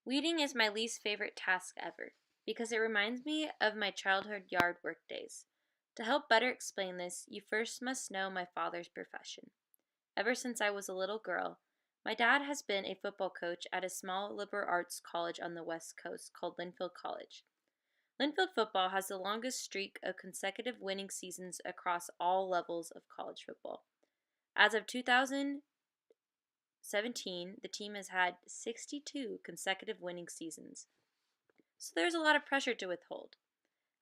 Weeding is my least favorite task ever because it reminds me of my childhood yard work days. To help better explain this, you first must know my father's profession. Ever since I was a little girl, my dad has been a football coach at a small liberal arts college on the West Coast called Linfield College. Linfield football has the longest streak of consecutive winning seasons across all levels of college football. As of 2017, the team has had 62 consecutive winning seasons. So there's a lot of pressure to withhold.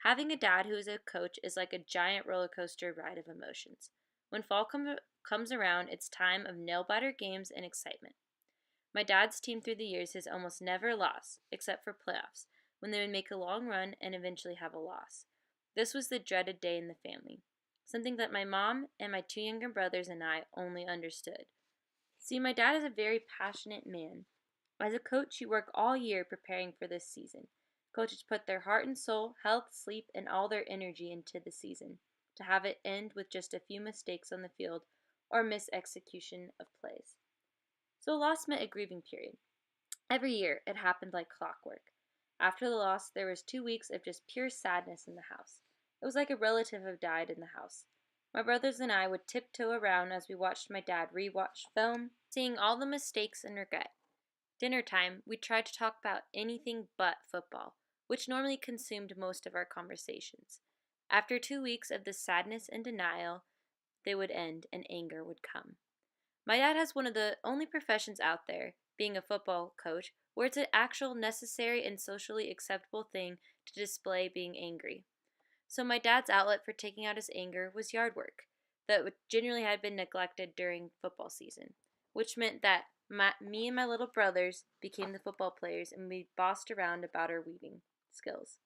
Having a dad who is a coach is like a giant roller coaster ride of emotions. When comes around, it's time of nail-biter games and excitement. My dad's team through the years has almost never lost, except for playoffs, when they would make a long run and eventually have a loss. This was the dreaded day in the family, something that my mom and my two younger brothers and I only understood. See, my dad is a very passionate man. As a coach, you work all year preparing for this season. Coaches put their heart and soul, health, sleep, and all their energy into the season, to have it end with just a few mistakes on the field or misexecution of plays. So a loss meant a grieving period. Every year, it happened like clockwork. After the loss, there was 2 weeks of just pure sadness in the house. It was like a relative had died in the house. My brothers and I would tiptoe around as we watched my dad rewatch film, seeing all the mistakes and regret. Dinner time, we tried to talk about anything but football, which normally consumed most of our conversations. After 2 weeks of the sadness and denial, they would end and anger would come. My dad has one of the only professions out there, being a football coach, where it's an actual necessary and socially acceptable thing to display being angry. So my dad's outlet for taking out his anger was yard work that generally had been neglected during football season, which meant that me and my little brothers became the football players and we bossed around about our weeding skills.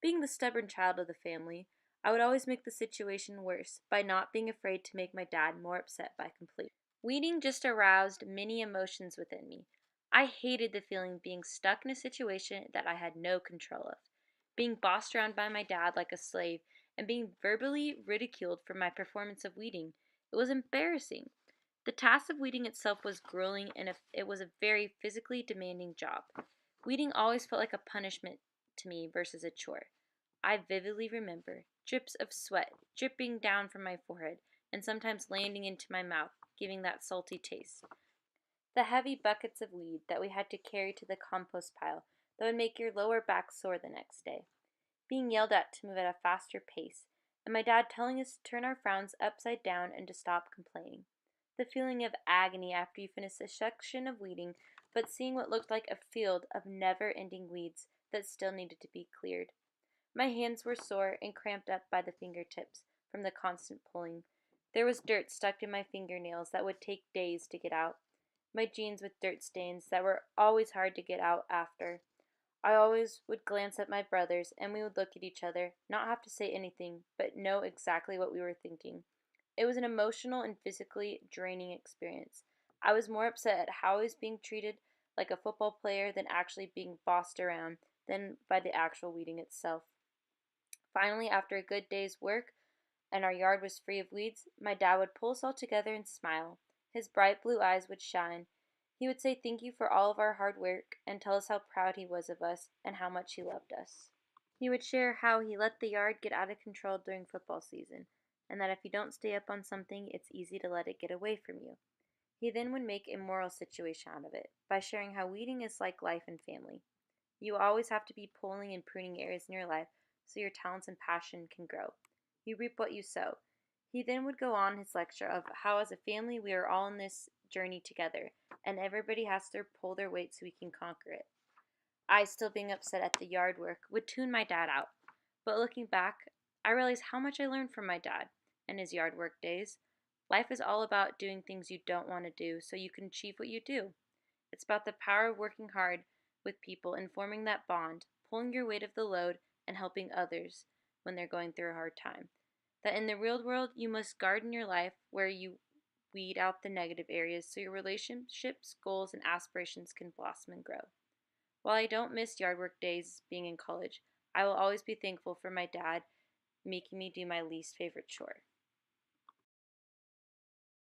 Being the stubborn child of the family, I would always make the situation worse by not being afraid to make my dad more upset by complete. Weeding just aroused many emotions within me. I hated the feeling of being stuck in a situation that I had no control of, being bossed around by my dad like a slave, and being verbally ridiculed for my performance of weeding. It was embarrassing. The task of weeding itself was grueling and it was a very physically demanding job. Weeding always felt like a punishment to me versus a chore. I vividly remember drips of sweat dripping down from my forehead and sometimes landing into my mouth, giving that salty taste. The heavy buckets of weed that we had to carry to the compost pile that would make your lower back sore the next day. Being yelled at to move at a faster pace, and my dad telling us to turn our frowns upside down and to stop complaining. The feeling of agony after you finish a section of weeding, but seeing what looked like a field of never-ending weeds that still needed to be cleared. My hands were sore and cramped up by the fingertips from the constant pulling. There was dirt stuck in my fingernails that would take days to get out. My jeans with dirt stains that were always hard to get out after. I always would glance at my brothers and we would look at each other, not have to say anything, but know exactly what we were thinking. It was an emotional and physically draining experience. I was more upset at how I was being treated like a football player than actually being bossed around than by the actual weeding itself. Finally, after a good day's work and our yard was free of weeds, my dad would pull us all together and smile. His bright blue eyes would shine. He would say thank you for all of our hard work and tell us how proud he was of us and how much he loved us. He would share how he let the yard get out of control during football season, and that if you don't stay up on something, it's easy to let it get away from you. He then would make a moral situation out of it by sharing how weeding is like life and family. You always have to be pulling and pruning areas in your life so your talents and passion can grow. You reap what you sow. He then would go on his lecture of how as a family we are all in this journey together and everybody has to pull their weight so we can conquer it. I, still being upset at the yard work, would tune my dad out. But looking back, I realized how much I learned from my dad and his yard work days. Life is all about doing things you don't want to do so you can achieve what you do. It's about the power of working hard with people and forming that bond, pulling your weight of the load, and helping others when they're going through a hard time. That in the real world, you must garden your life where you weed out the negative areas so your relationships, goals, and aspirations can blossom and grow. While I don't miss yard work days being in college, I will always be thankful for my dad making me do my least favorite chore.